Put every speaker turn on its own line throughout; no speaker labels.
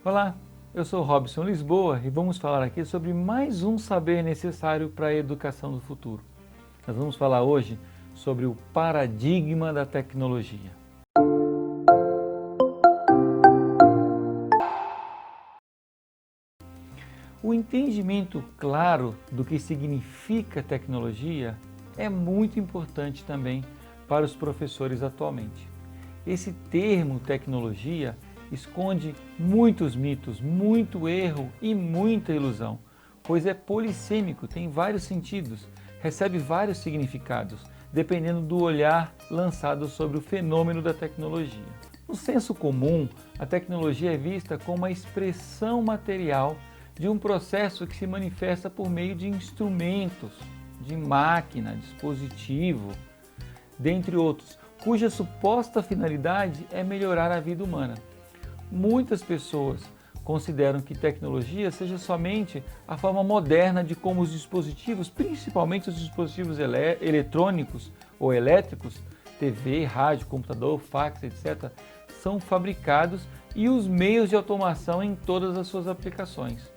Olá, eu sou Robson Lisboa e vamos falar aqui sobre mais um saber necessário para a educação do futuro. Nós vamos falar hoje sobre o paradigma da tecnologia. O entendimento claro do que significa tecnologia é muito importante também para os professores atualmente. Esse termo tecnologia esconde muitos mitos, muito erro e muita ilusão, pois é polissêmico, tem vários sentidos, recebe vários significados, dependendo do olhar lançado sobre o fenômeno da tecnologia. No senso comum, a tecnologia é vista como a expressão material de um processo que se manifesta por meio de instrumentos, de máquina, dispositivo, dentre outros, cuja suposta finalidade é melhorar a vida humana. Muitas pessoas consideram que tecnologia seja somente a forma moderna de como os dispositivos, principalmente os dispositivos eletrônicos ou elétricos, TV, rádio, computador, fax, etc., são fabricados e os meios de automação em todas as suas aplicações.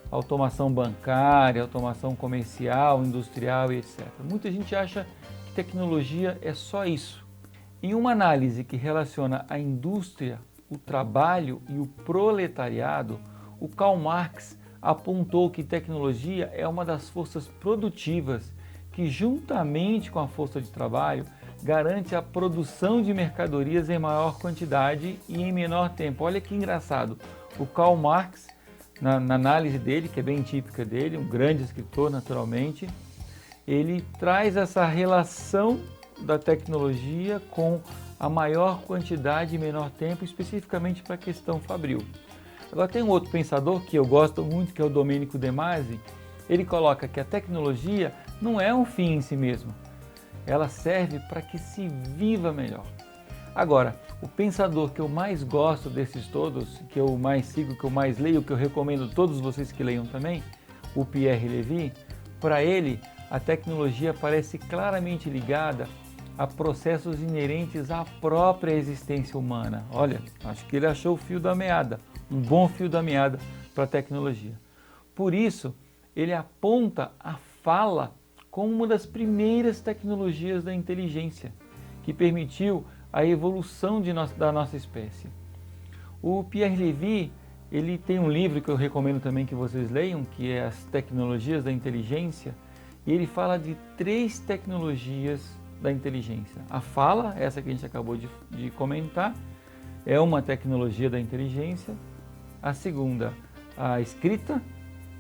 Automação bancária, automação comercial, industrial e etc. Muita gente acha que tecnologia é só isso. Em uma análise que relaciona a indústria, o trabalho e o proletariado, o Karl Marx apontou que tecnologia é uma das forças produtivas que, juntamente com a força de trabalho, garante a produção de mercadorias em maior quantidade e em menor tempo. Olha que engraçado, o Karl Marx, na análise dele, que é bem típica dele, um grande escritor naturalmente, ele traz essa relação da tecnologia com a maior quantidade e menor tempo, especificamente para a questão fabril. Agora tem um outro pensador que eu gosto muito, que é o Domenico De Masi. Ele coloca que a tecnologia não é um fim em si mesma, ela serve para que se viva melhor. Agora, o pensador que eu mais gosto desses todos, que eu mais sigo, que eu mais leio, que eu recomendo a todos vocês que leiam também, o Pierre Levy, para ele a tecnologia parece claramente ligada a processos inerentes à própria existência humana. Olha, acho que ele achou o fio da meada, um bom fio da meada para a tecnologia. Por isso, ele aponta a fala como uma das primeiras tecnologias da inteligência, que permitiu a evolução da nossa espécie. O Pierre Levy, ele tem um livro que eu recomendo também que vocês leiam, que é As Tecnologias da Inteligência, e ele fala de 3 tecnologias da inteligência. A fala, essa que a gente acabou de comentar, é uma tecnologia da inteligência. A segunda, a escrita,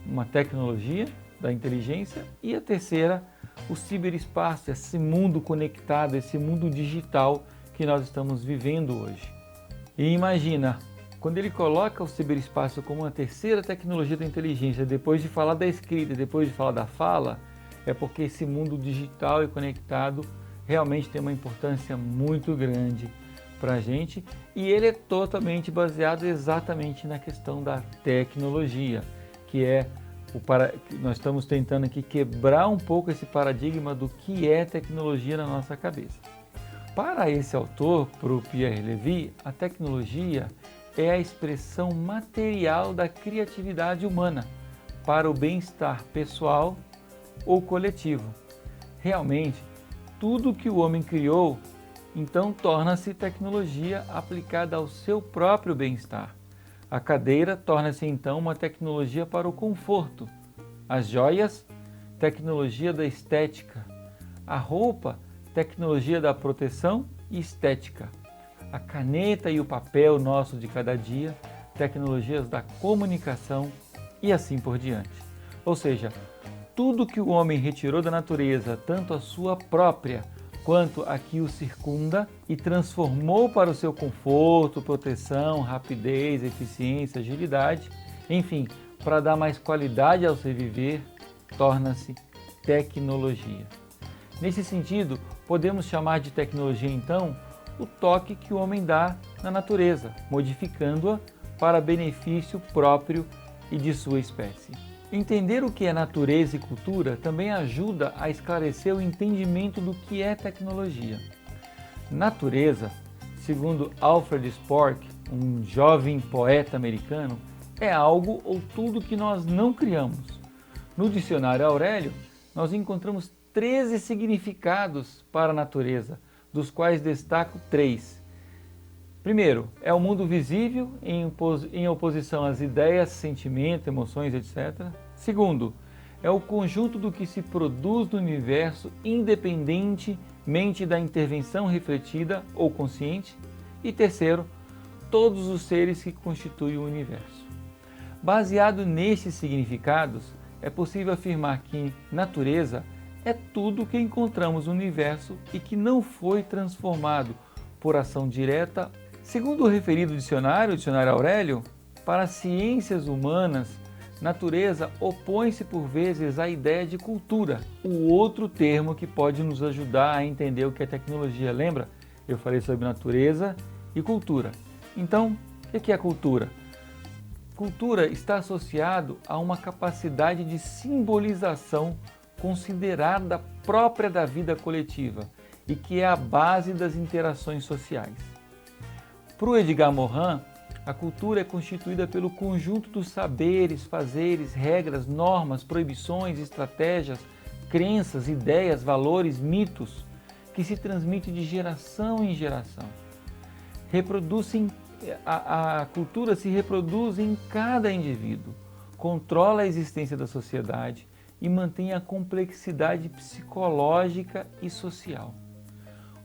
uma tecnologia da inteligência. E a terceira, o ciberespaço, esse mundo conectado, esse mundo digital que nós estamos vivendo hoje. E imagina, quando ele coloca o ciberespaço como uma terceira tecnologia da inteligência, depois de falar da escrita, depois de falar da fala, é porque esse mundo digital e conectado realmente tem uma importância muito grande para a gente e ele é totalmente baseado exatamente na questão da tecnologia, que é nós estamos tentando aqui quebrar um pouco esse paradigma do que é tecnologia na nossa cabeça. Para esse autor, para o Pierre Levy, a tecnologia é a expressão material da criatividade humana para o bem-estar pessoal ou coletivo. Realmente, tudo que o homem criou, então torna-se tecnologia aplicada ao seu próprio bem-estar. A cadeira torna-se então uma tecnologia para o conforto. As joias, tecnologia da estética. A roupa, tecnologia da proteção e estética. A caneta e o papel nosso de cada dia, tecnologias da comunicação e assim por diante. Ou seja, tudo que o homem retirou da natureza, tanto a sua própria quanto a que o circunda, e transformou para o seu conforto, proteção, rapidez, eficiência, agilidade, enfim, para dar mais qualidade ao seu viver, torna-se tecnologia. Nesse sentido, podemos chamar de tecnologia, então, o toque que o homem dá na natureza, modificando-a para benefício próprio e de sua espécie. Entender o que é natureza e cultura também ajuda a esclarecer o entendimento do que é tecnologia. Natureza, segundo Alfred Spork, um jovem poeta americano, é algo ou tudo que nós não criamos. No dicionário Aurélio, nós encontramos 13 significados para a natureza, dos quais destaco 3. Primeiro, é o mundo visível em oposição às ideias, sentimentos, emoções, etc. Segundo, é o conjunto do que se produz no universo independentemente da intervenção refletida ou consciente. E terceiro, todos os seres que constituem o universo. Baseado nestes significados, é possível afirmar que natureza é tudo o que encontramos no universo e que não foi transformado por ação direta. Segundo o referido dicionário Aurélio, para as ciências humanas, natureza opõe-se por vezes à ideia de cultura, o outro termo que pode nos ajudar a entender o que é tecnologia. Lembra? Eu falei sobre natureza e cultura. Então, o que é cultura? Cultura está associado a uma capacidade de simbolização considerada própria da vida coletiva e que é a base das interações sociais. Para o Edgar Morin, a cultura é constituída pelo conjunto dos saberes, fazeres, regras, normas, proibições, estratégias, crenças, ideias, valores, mitos, que se transmite de geração em geração. A cultura se reproduz em cada indivíduo, controla a existência da sociedade e mantém a complexidade psicológica e social.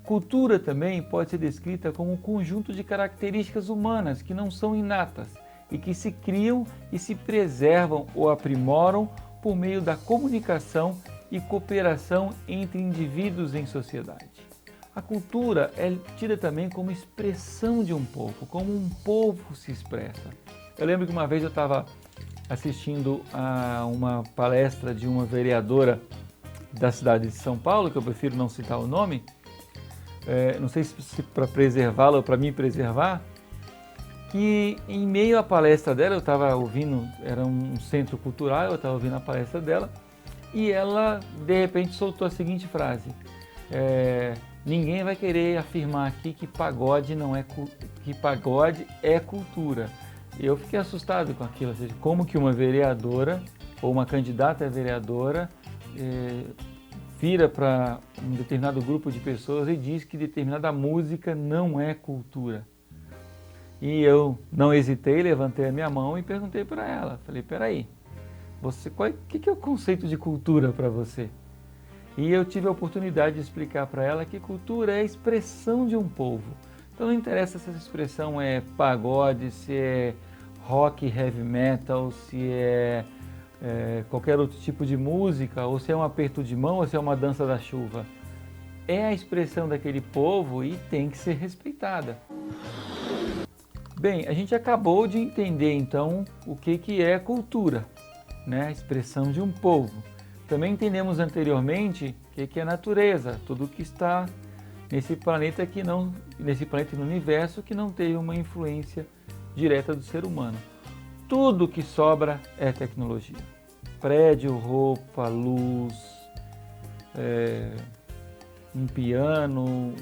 Cultura também pode ser descrita como um conjunto de características humanas que não são inatas e que se criam e se preservam ou aprimoram por meio da comunicação e cooperação entre indivíduos em sociedade. A cultura é tida também como expressão de um povo, como um povo se expressa. Eu lembro que uma vez eu estava assistindo a uma palestra de uma vereadora da cidade de São Paulo, que eu prefiro não citar o nome, não sei se para preservá-la ou para me preservar, que em meio à palestra dela, eu estava ouvindo, era um centro cultural, eu estava ouvindo a palestra dela, e ela de repente soltou a seguinte frase: ninguém vai querer afirmar aqui que pagode é cultura. E eu fiquei assustado com aquilo, ou seja, como que uma vereadora ou uma candidata a vereadora vira para um determinado grupo de pessoas e diz que determinada música não é cultura. E eu não hesitei, levantei a minha mão e perguntei para ela, falei, peraí, o que é o conceito de cultura para você? E eu tive a oportunidade de explicar para ela que cultura é a expressão de um povo. Então não interessa se essa expressão é pagode, se é rock, heavy metal, se é qualquer outro tipo de música, ou se é um aperto de mão, ou se é uma dança da chuva. É a expressão daquele povo e tem que ser respeitada. Bem, a gente acabou de entender então o que é cultura, né? A expressão de um povo. Também entendemos anteriormente o que é natureza, tudo que está nesse planeta e no universo que não teve uma influência direta do ser humano. Tudo que sobra é tecnologia. Prédio, roupa, luz, um piano,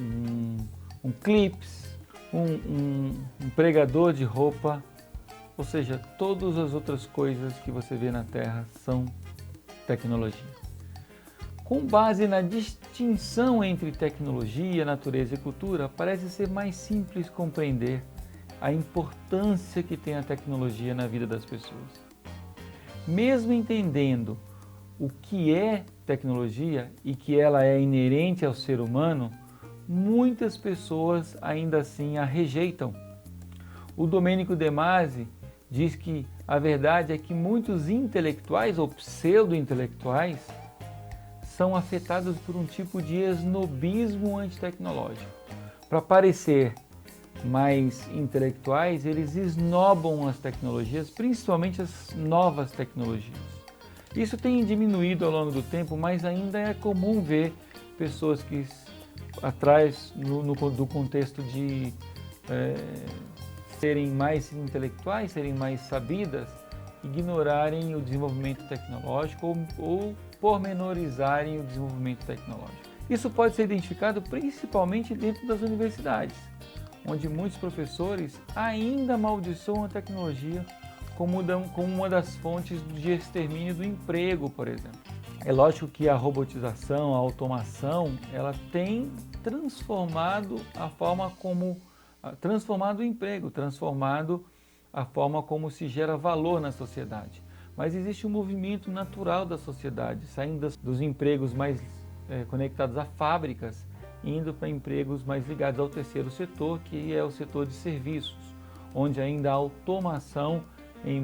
um clips, um pregador de roupa, ou seja, todas as outras coisas que você vê na Terra são tecnologia. Com base na distinção entre tecnologia, natureza e cultura, parece ser mais simples compreender a importância que tem a tecnologia na vida das pessoas. Mesmo entendendo o que é tecnologia e que ela é inerente ao ser humano, muitas pessoas ainda assim a rejeitam. O Domenico De Masi diz que a verdade é que muitos intelectuais ou pseudo-intelectuais são afetados por um tipo de esnobismo antitecnológico. Para parecer mais intelectuais, eles esnobam as tecnologias, principalmente as novas tecnologias. Isso tem diminuído ao longo do tempo, mas ainda é comum ver pessoas que, atrás do contexto de serem mais intelectuais, serem mais sabidas, ignorarem o desenvolvimento tecnológico ou pormenorizarem o desenvolvimento tecnológico. Isso pode ser identificado principalmente dentro das universidades, onde muitos professores ainda amaldiçoam a tecnologia como uma das fontes de extermínio do emprego, por exemplo. É lógico que a robotização, a automação, ela tem transformado a forma como, transformado o emprego, transformado a forma como se gera valor na sociedade. Mas existe um movimento natural da sociedade, saindo dos empregos mais conectados a fábricas, indo para empregos mais ligados ao terceiro setor, que é o setor de serviços, onde ainda a automação e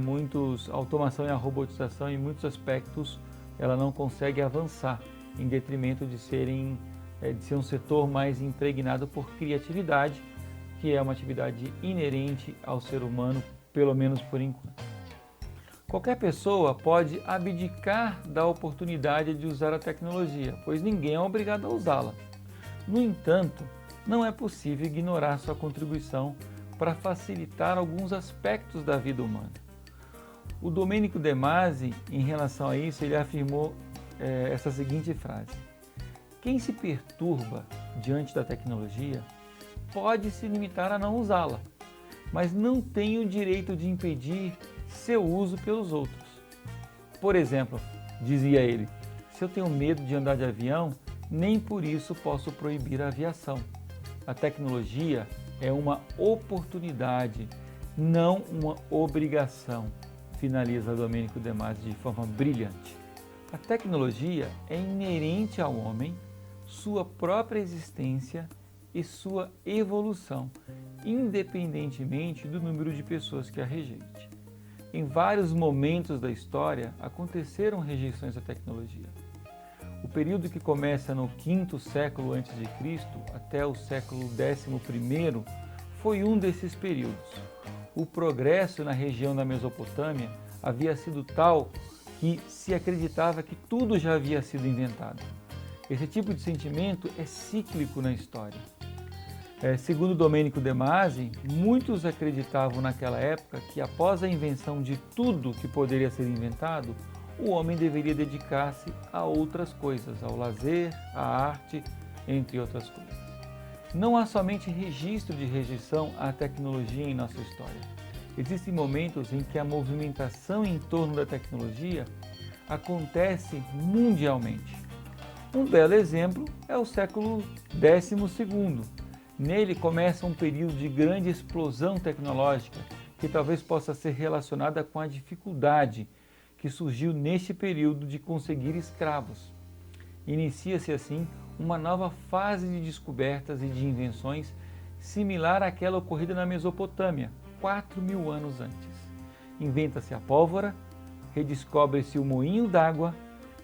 a robotização em muitos aspectos, ela não consegue avançar, em detrimento de ser um setor mais impregnado por criatividade, que é uma atividade inerente ao ser humano, pelo menos por enquanto. Qualquer pessoa pode abdicar da oportunidade de usar a tecnologia, pois ninguém é obrigado a usá-la. No entanto, não é possível ignorar sua contribuição para facilitar alguns aspectos da vida humana. O Domenico De Masi, em relação a isso, ele afirmou essa seguinte frase: quem se perturba diante da tecnologia pode se limitar a não usá-la, mas não tem o direito de impedir seu uso pelos outros. Por exemplo, dizia ele, se eu tenho medo de andar de avião, nem por isso posso proibir a aviação. A tecnologia é uma oportunidade, não uma obrigação, finaliza Domenico De Masi de forma brilhante. A tecnologia é inerente ao homem, sua própria existência e sua evolução, independentemente do número de pessoas que a rejeite. Em vários momentos da história aconteceram rejeições à tecnologia. O período que começa no quinto século a.C. até o século XI foi um desses períodos. O progresso na região da Mesopotâmia havia sido tal que se acreditava que tudo já havia sido inventado. Esse tipo de sentimento é cíclico na história. Segundo Domenico De Masi, muitos acreditavam naquela época que após a invenção de tudo que poderia ser inventado, o homem deveria dedicar-se a outras coisas, ao lazer, à arte, entre outras coisas. Não há somente registro de rejeição à tecnologia em nossa história. Existem momentos em que a movimentação em torno da tecnologia acontece mundialmente. Um belo exemplo é o século XII. Nele começa um período de grande explosão tecnológica, que talvez possa ser relacionada com a dificuldade que surgiu neste período de conseguir escravos. Inicia-se assim uma nova fase de descobertas e de invenções similar àquela ocorrida na Mesopotâmia, 4.000 anos antes. Inventa-se a pólvora, redescobre-se o moinho d'água,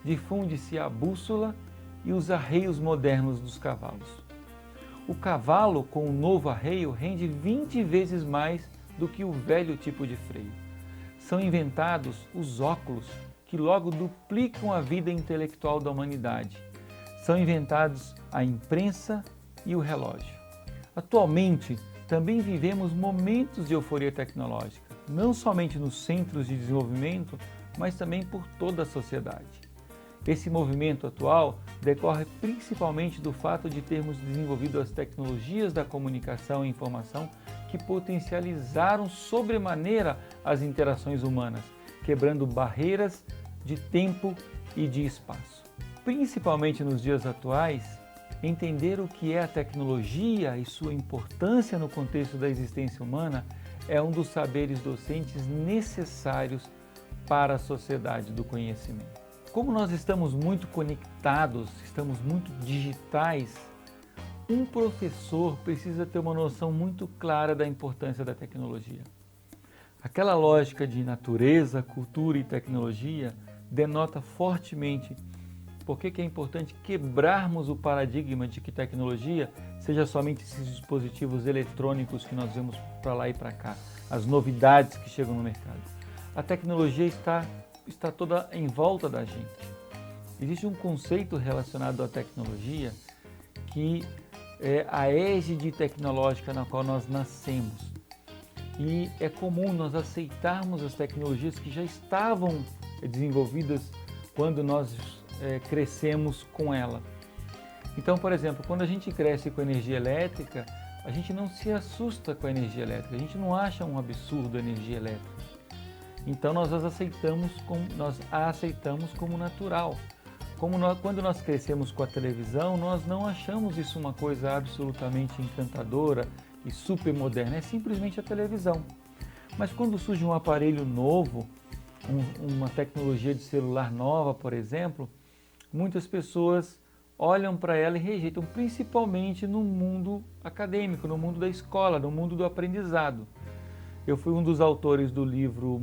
difunde-se a bússola e os arreios modernos dos cavalos. O cavalo com o novo arreio rende 20 vezes mais do que o velho tipo de freio. São inventados os óculos, que logo duplicam a vida intelectual da humanidade. São inventados a imprensa e o relógio. Atualmente, também vivemos momentos de euforia tecnológica, não somente nos centros de desenvolvimento, mas também por toda a sociedade. Esse movimento atual decorre principalmente do fato de termos desenvolvido as tecnologias da comunicação e informação que potencializaram sobremaneira as interações humanas, quebrando barreiras de tempo e de espaço. Principalmente nos dias atuais, entender o que é a tecnologia e sua importância no contexto da existência humana é um dos saberes docentes necessários para a sociedade do conhecimento. Como nós estamos muito conectados, estamos muito digitais, um professor precisa ter uma noção muito clara da importância da tecnologia. Aquela lógica de natureza, cultura e tecnologia denota fortemente por que é importante quebrarmos o paradigma de que tecnologia seja somente esses dispositivos eletrônicos que nós vemos para lá e para cá, as novidades que chegam no mercado. A tecnologia está toda em volta da gente. Existe um conceito relacionado à tecnologia que é a égide tecnológica na qual nós nascemos. E é comum nós aceitarmos as tecnologias que já estavam desenvolvidas quando nós crescemos com ela. Então, por exemplo, quando a gente cresce com energia elétrica, a gente não se assusta com a energia elétrica, a gente não acha um absurdo a energia elétrica. Então nós a aceitamos como natural. Quando nós crescemos com a televisão, nós não achamos isso uma coisa absolutamente encantadora e super moderna, é simplesmente a televisão. Mas quando surge um aparelho novo, uma tecnologia de celular nova, por exemplo, muitas pessoas olham para ela e rejeitam, principalmente no mundo acadêmico, no mundo da escola, no mundo do aprendizado. Eu fui um dos autores do livro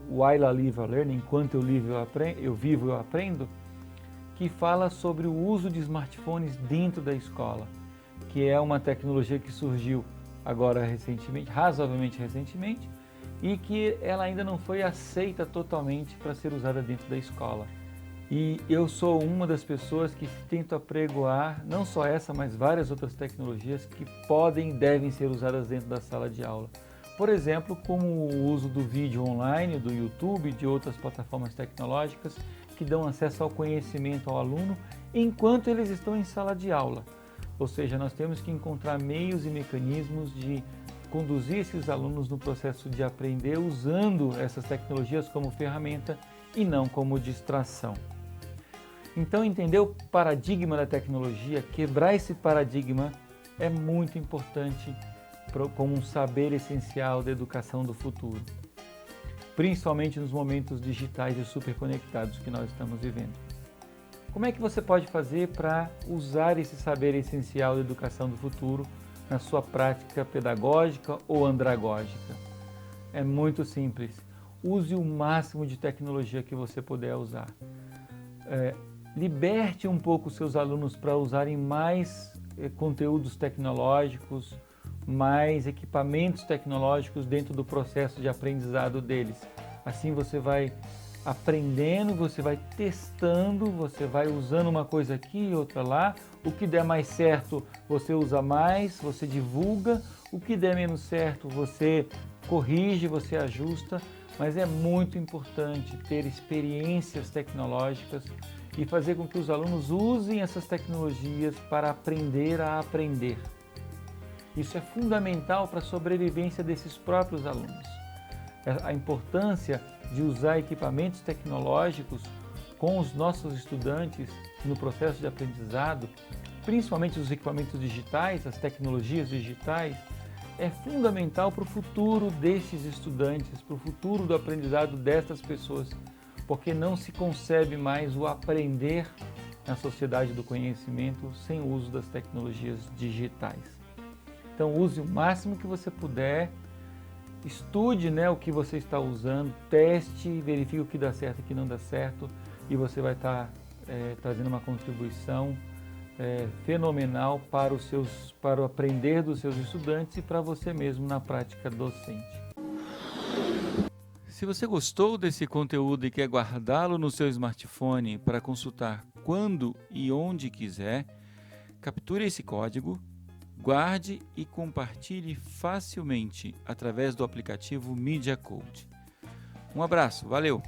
While I Live I Learn, Enquanto eu vivo eu aprendo, que fala sobre o uso de smartphones dentro da escola, que é uma tecnologia que surgiu agora recentemente, razoavelmente recentemente, e que ela ainda não foi aceita totalmente para ser usada dentro da escola. E eu sou uma das pessoas que tento apregoar não só essa, mas várias outras tecnologias que podem e devem ser usadas dentro da sala de aula. Por exemplo, como o uso do vídeo online, do YouTube e de outras plataformas tecnológicas que dão acesso ao conhecimento ao aluno enquanto eles estão em sala de aula. Ou seja, nós temos que encontrar meios e mecanismos de conduzir esses alunos no processo de aprender usando essas tecnologias como ferramenta e não como distração. Então, entender o paradigma da tecnologia, quebrar esse paradigma é muito importante como um saber essencial da educação do futuro, principalmente nos momentos digitais e superconectados que nós estamos vivendo. Como é que você pode fazer para usar esse saber essencial da educação do futuro na sua prática pedagógica ou andragógica? É muito simples. Use o máximo de tecnologia que você puder usar. Liberte um pouco os seus alunos para usarem mais conteúdos tecnológicos, mais equipamentos tecnológicos dentro do processo de aprendizado deles. Assim você vai aprendendo, você vai testando, você vai usando uma coisa aqui e outra lá. O que der mais certo, você usa mais, você divulga. O que der menos certo, você corrige, você ajusta. Mas é muito importante ter experiências tecnológicas e fazer com que os alunos usem essas tecnologias para aprender a aprender. Isso é fundamental para a sobrevivência desses próprios alunos. A importância de usar equipamentos tecnológicos com os nossos estudantes no processo de aprendizado, principalmente os equipamentos digitais, as tecnologias digitais, é fundamental para o futuro desses estudantes, para o futuro do aprendizado destas pessoas, porque não se concebe mais o aprender na sociedade do conhecimento sem o uso das tecnologias digitais. Então use o máximo que você puder, estude o que você está usando, teste, verifique o que dá certo e o que não dá certo, e você vai estar trazendo uma contribuição fenomenal para o aprender dos seus estudantes e para você mesmo na prática docente. Se você gostou desse conteúdo e quer guardá-lo no seu smartphone para consultar quando e onde quiser, capture esse código, guarde e compartilhe facilmente através do aplicativo Media Code. Um abraço, valeu!